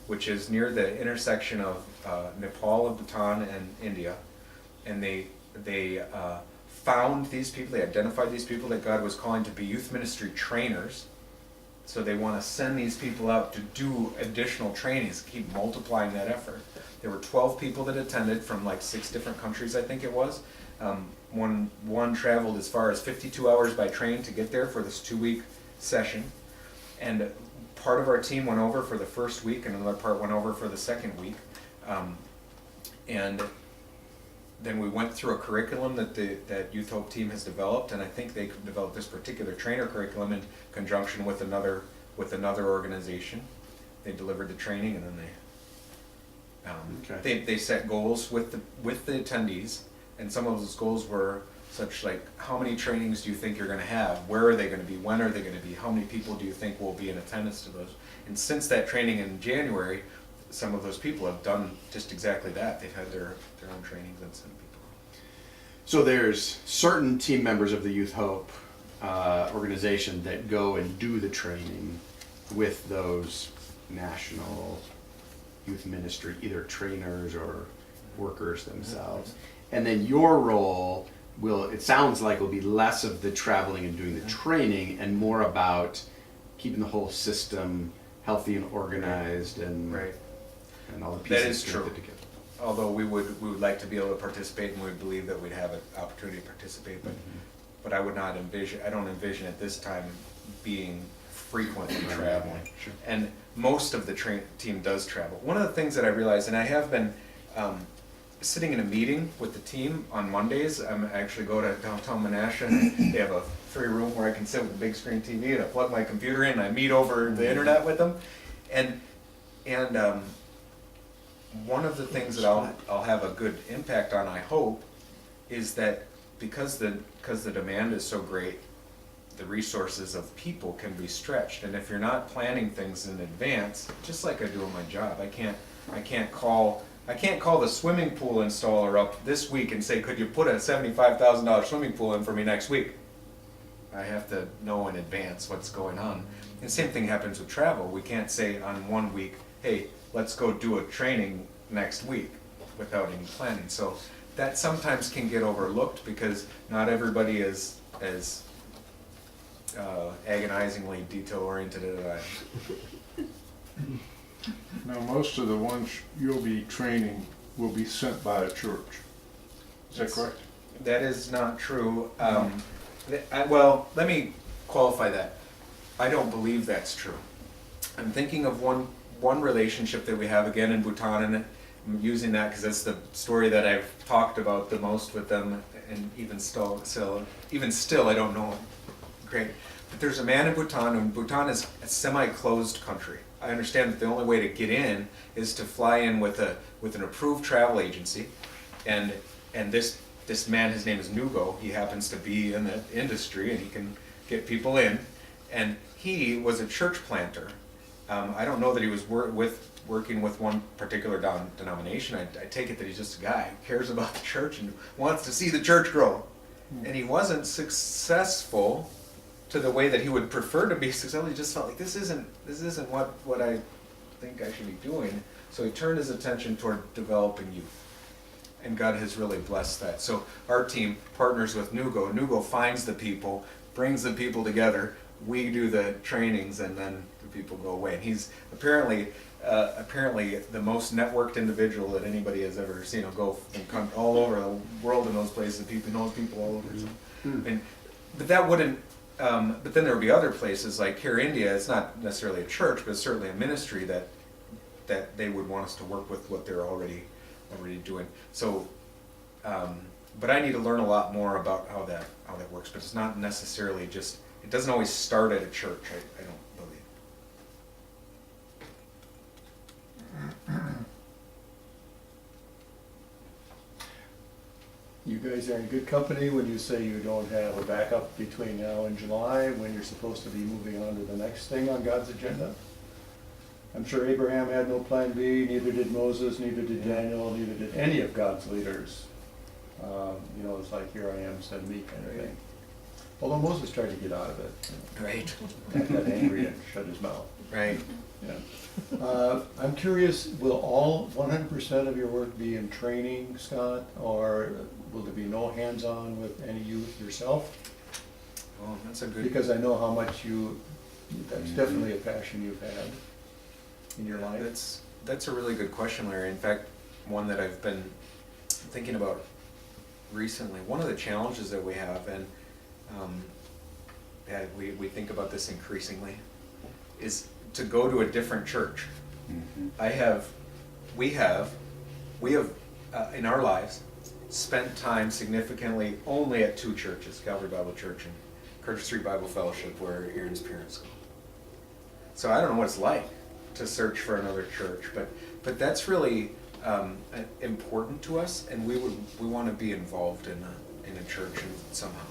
which is near the intersection of Nepal, Bhutan, and India. And they found these people, they identified these people that God was calling to be youth ministry trainers. So they want to send these people out to do additional trainings, keep multiplying that effort. There were 12 people that attended from like 6 different countries, I think it was. One traveled as far as 52 hours by train to get there for this 2-week session. And part of our team went over for the first week, and another part went over for the second week. And then we went through a curriculum that Youth Hope team has developed, and I think they developed this particular trainer curriculum in conjunction with another organization. They delivered the training, and then they set goals with the attendees, and some of those goals were such like, how many trainings do you think you're going to have? Where are they going to be? When are they going to be? How many people do you think will be in attendance to those? And since that training in January, some of those people have done just exactly that. They've had their own trainings and sent people. So there's certain team members of the Youth Hope organization that go and do the training with those national youth ministry, either trainers or workers themselves. And then your role it sounds like will be less of the traveling and doing the training and more about keeping the whole system healthy and organized and all the pieces that is true. together. Although we would like to be able to participate, and we believe that we'd have an opportunity to participate, but I don't envision at this time being frequently traveling. Sure. And most of the team does travel. One of the things that I realized, and I have been sitting in a meeting with the team on Mondays. I actually go to downtown Menasha, and they have a free room where I can sit with a big screen TV, and I plug my computer in, and I meet over the internet with them. And one of the things that I'll have a good impact on, I hope, is that because the demand is so great, the resources of people can be stretched. And if you're not planning things in advance, just like I do in my job, I can't call the swimming pool installer up this week and say, could you put a $75,000 swimming pool in for me next week? I have to know in advance what's going on. And the same thing happens with travel. We can't say on one week, hey, let's go do a training next week without any planning. So that sometimes can get overlooked because not everybody is as agonizingly detail-oriented as I am. Now, most of the ones you'll be training will be sent by a church. Is that correct? That is not true. Well, let me qualify that. I don't believe that's true. I'm thinking of one relationship that we have again in Bhutan, and I'm using that because that's the story that I've talked about the most with them, and even still I don't know it. Great. But there's a man in Bhutan, and Bhutan is a semi-closed country. I understand that the only way to get in is to fly in with an approved travel agency, and this man, his name is Nugo. He happens to be in the industry, and he can get people in. And he was a church planter. I don't know that he was working with one particular denomination. I take it that he's just a guy who cares about the church and wants to see the church grow. And he wasn't successful to the way that he would prefer to be successful. He just felt like this isn't what I think I should be doing. So he turned his attention toward developing youth. And God has really blessed that. So our team partners with Nugo. Nugo finds the people, brings the people together. We do the trainings, and then the people go away. And he's apparently the most networked individual that anybody has ever seen. He'll go and come all over the world in those places. He knows people all over. But that wouldn't. But then there would be other places like here, India. It's not necessarily a church, but it's certainly a ministry that they would want us to work with what they're already doing. So, but I need to learn a lot more about how that works. But it's not necessarily just. It doesn't always start at a church. I don't believe. You guys are in good company when you say you don't have a backup between now and July when you're supposed to be moving on to the next thing on God's agenda. I'm sure Abraham had no plan B, neither did Moses, neither did Daniel, neither did any of God's leaders. It's like, here I am, send me kind of thing. Although Moses tried to get out of it. Right. Got angry and shut his mouth. Right. Yeah. I'm curious, will all 100% of your work be in training, Scott, or will there be no hands-on with any youth yourself? Well, that's a good. Because I know how much that's definitely a passion you've had in your life. That's a really good question, Larry. In fact, one that I've been thinking about recently. One of the challenges that we have, and we think about this increasingly, is to go to a different church. We have in our lives spent time significantly only at two churches, Calvary Bible Church and Curtis Street Bible Fellowship, where Aaron's parents go. So I don't know what it's like to search for another church, but that's really important to us, and we want to be involved in a church somehow.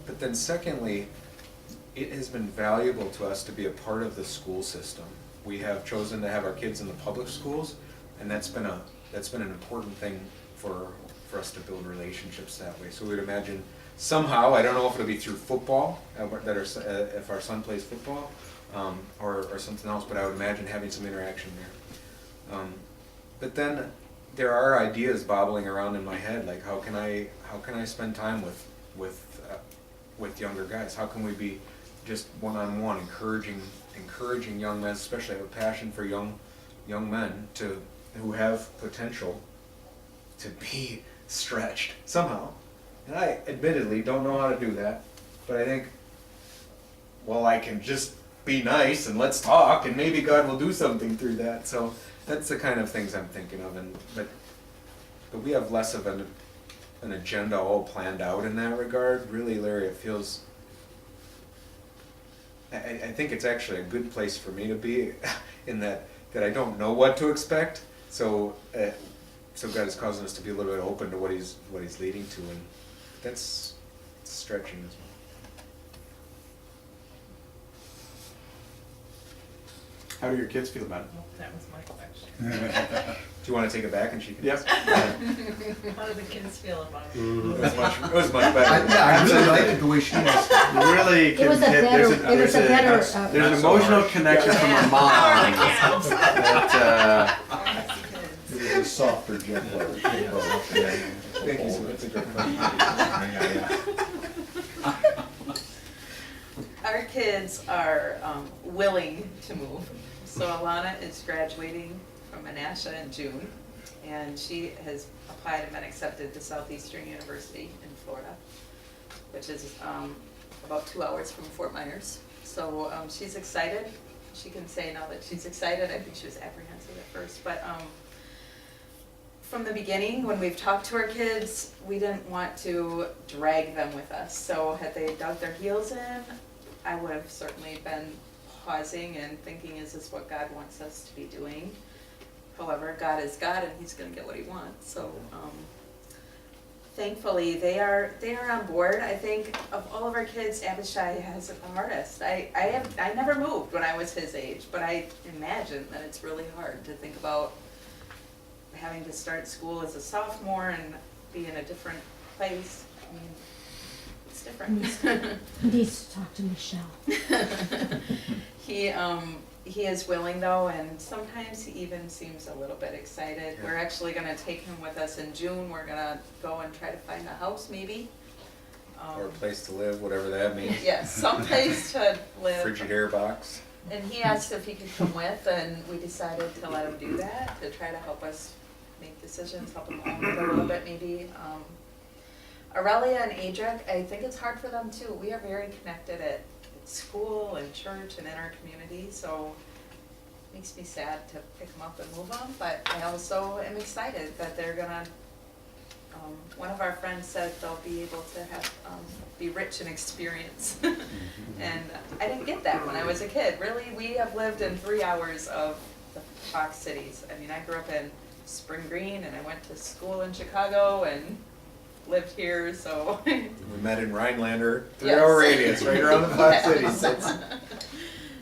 But then secondly, it has been valuable to us to be a part of the school system. We have chosen to have our kids in the public schools, and that's been an important thing for us to build relationships that way. So we would imagine somehow, I don't know if it'll be through football, if our son plays football, or something else, but I would imagine having some interaction there. But then there are ideas bobbling around in my head, like how can I spend time with younger guys? How can we be just one-on-one, encouraging young men, especially I have a passion for young men who have potential to be stretched somehow. And I admittedly don't know how to do that, but I think, well, I can just be nice and let's talk, and maybe God will do something through that. So that's the kind of things I'm thinking of, but we have less of an agenda all planned out in that regard. Really, Larry, it feels. I think it's actually a good place for me to be, in that I don't know what to expect. So God is causing us to be a little bit open to what He's leading to, and that's stretching as well. How do your kids feel about it? That was my question. Do you want to take it back and she can? Yes. How do the kids feel about it? It was much better. I really liked it the way she asked. Really, It was a better, it was a better. there's an emotional connection from a mom that It was a softer, gentler approach. Thank you so much. That's a great question. Our kids are willing to move. So Alana is graduating from Menasha in June, and she has applied and been accepted to Southeastern University in Florida, which is about 2 hours from Fort Myers. So she's excited. She can say now that she's excited. I think she was apprehensive at first, but from the beginning, when we've talked to our kids, we didn't want to drag them with us. So had they dug their heels in, I would have certainly been pausing and thinking, is this what God wants us to be doing? However, God is God, and He's going to get what He wants. So thankfully, they are on board. I think of all of our kids, Abishai has it the hardest. I never moved when I was his age, but I imagine that it's really hard to think about having to start school as a sophomore and be in a different place. I mean, it's different. He needs to talk to Michelle. He is willing though, and sometimes he even seems a little bit excited. We're actually gonna take him with us in June. We're gonna go and try to find a house maybe. Or a place to live, whatever that means. Yes, someplace to live. Frigidaire box. And he asked if he could come with, and we decided to let him do that, to try to help us make decisions, help him own it a little bit maybe. Aurelia and Adric, I think it's hard for them too. We are very connected at school and church and in our community, so it makes me sad to pick them up and move them, but I also am excited that they're gonna, one of our friends said they'll be able to have, be rich in experience. And I didn't get that when I was a kid. Really, we have lived in 3 hours of the Fox cities. I mean, I grew up in Spring Green, and I went to school in Chicago and lived here, so. We met in Rhinelander, Yes. 3-hour radius, right around the Fox Yes. Cities.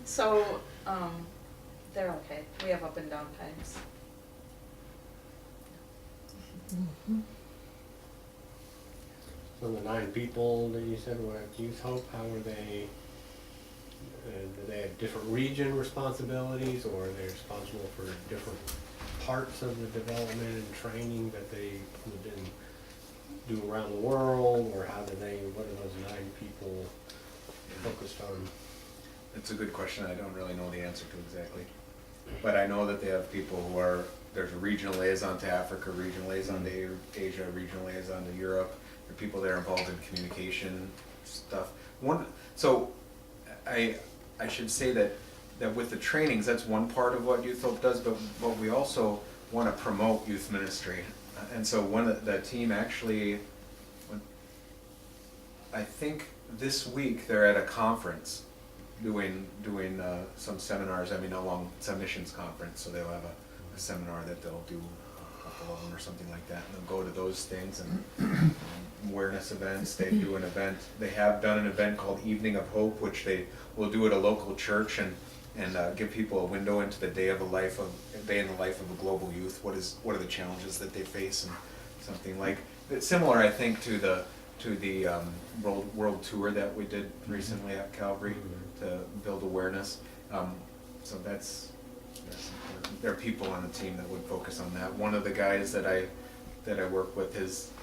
So, they're okay. We have up and down times. So the 9 people that you said were at Youth Hope, how were they do they have different region responsibilities, or are they responsible for different parts of the development and training that they would then do around the world, or how do they, what are those 9 people focused on? It's a good question. I don't really know the answer to exactly. But I know that they have people who are, there's a regional liaison to Africa, regional liaison to Asia, regional liaison to Europe. There are people that are involved in communication stuff. So I should say that with the trainings, that's one part of what Youth Hope does, but we also want to promote youth ministry. And so the team actually, I think this week they're at a conference doing some seminars. I mean, it's a missions conference, so they'll have a seminar that they'll do, a couple of them or something like that, and they'll go to those things and awareness events. They do an event. They have done an event called Evening of Hope, which they will do at a local church and give people a window into the day in the life of a global youth. What are the challenges that they face, and something like it's similar, I think, to the world tour that we did recently at Calvary to build awareness. So that's important. There are people on the team that would focus on that. One of the guys that I work with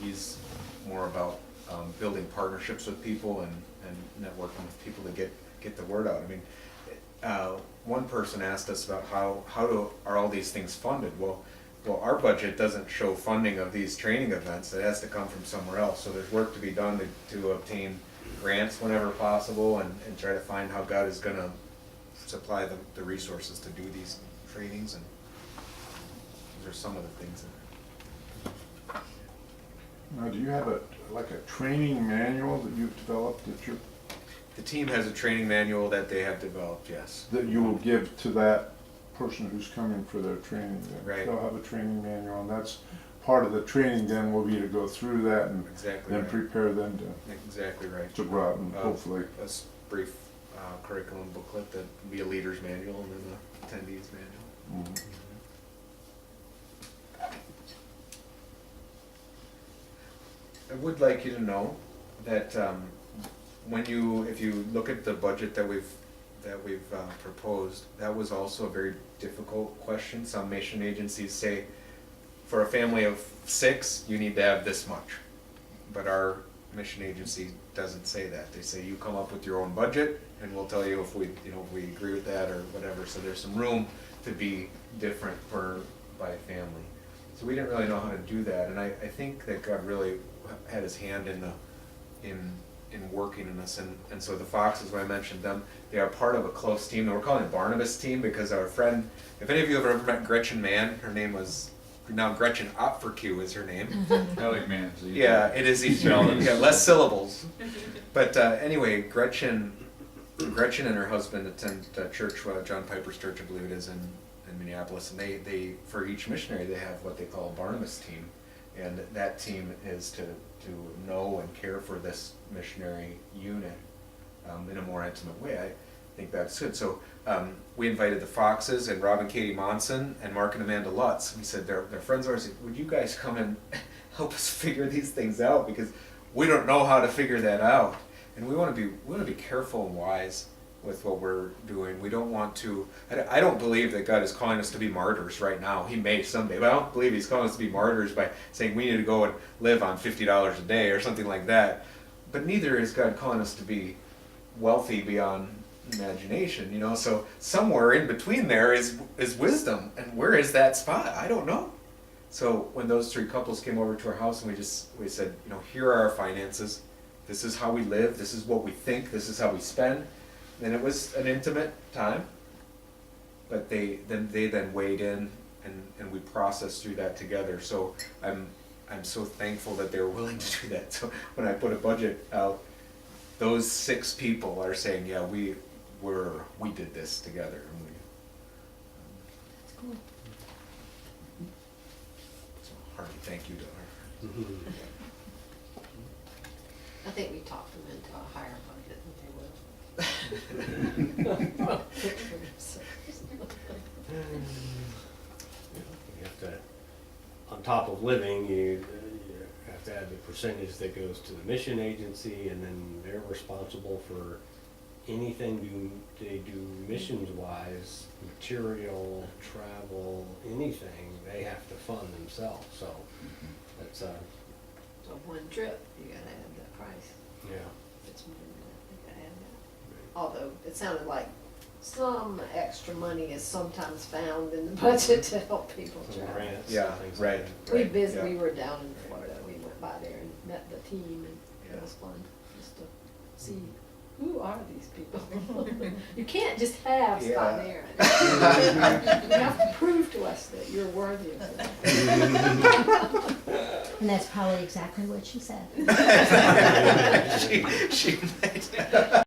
he's more about building partnerships with people and networking with people to get the word out. I mean, one person asked us about how are all these things funded? Well, our budget doesn't show funding of these training events. It has to come from somewhere else. So there's work to be done to obtain grants whenever possible and try to find how God is going to supply the resources to do these trainings. And those are some of the things that Now, do you have a training manual that you've developed the team has a training manual that they have developed, yes. that you will give to that person who's coming for their training then? Right. They'll have a training manual, and that's part of the training then will be to go through that and Exactly then right. prepare them Exactly right. to go out and hopefully. A brief curriculum booklet that would be a leader's manual and then the attendees manual. Mhm. I would like you to know that if you look at the budget that we've proposed, that was also a very difficult question. Some mission agencies say, for a family of 6, you need to have this much. But our mission agency doesn't say that. They say you come up with your own budget, and we'll tell you if we agree with that or whatever. So there's some room to be different by family. So we didn't really know how to do that, and I think that God really had His hand in working in this, and so the Foxes, when I mentioned them, they are part of a close team. And we're calling it Barnabas team because our friend, if any of you have ever met Gretchen Mann, her name was, now Gretchen Opferque is her name. I like Man's. Yeah, it is easier. Yeah, less syllables. But anyway, Gretchen and her husband attend church, John Piper's church, I believe it is in Minneapolis, and they for each missionary they have what they call a Barnabas team, and that team is to know and care for this missionary unit in a more intimate way. I think that's good. So we invited the Foxes and Rob and Katie Monson and Mark and Amanda Lutz. We said they're friends of ours. Would you guys come and help us figure these things out, because we don't know how to figure that out, and we want to be careful and wise with what we're doing. We don't want to. I don't believe that God is calling us to be martyrs right now. He may someday, but I don't believe He's calling us to be martyrs by saying we need to go and live on $50 a day or something like that. But neither is God calling us to be wealthy beyond imagination. So somewhere in between there is wisdom, and where is that spot? I don't know. So when those 3 couples came over to our house, and we said, here are our finances. This is how we live. This is what we think. This is how we spend. And it was an intimate time, but they then weighed in, and we processed through that together. So I'm so thankful that they were willing to do that. So when I put a budget out, those 6 people are saying, yeah, we did this together. And It's cool. so hearty thank you to our. I think we talked them into a higher budget than they will. You have to, on top of living, you have to add the percentage that goes to the mission agency, and then they're responsible for anything they do missions wise, material, travel, anything, they have to fund themselves, so that's, So one trip, you gotta add that price. yeah. If it's more than that, you gotta add that. Although it sounded like some extra money is sometimes found in the budget to help people Some travel. grants Yeah, and things right. like that. We yeah. we were down in Florida, we went by there and met the team and Yeah. it was fun, just to see, who are these people? You can't just have Scott Yeah. Aaron. You have to prove to us that you're worthy of that. And that's probably exactly what she said. she might.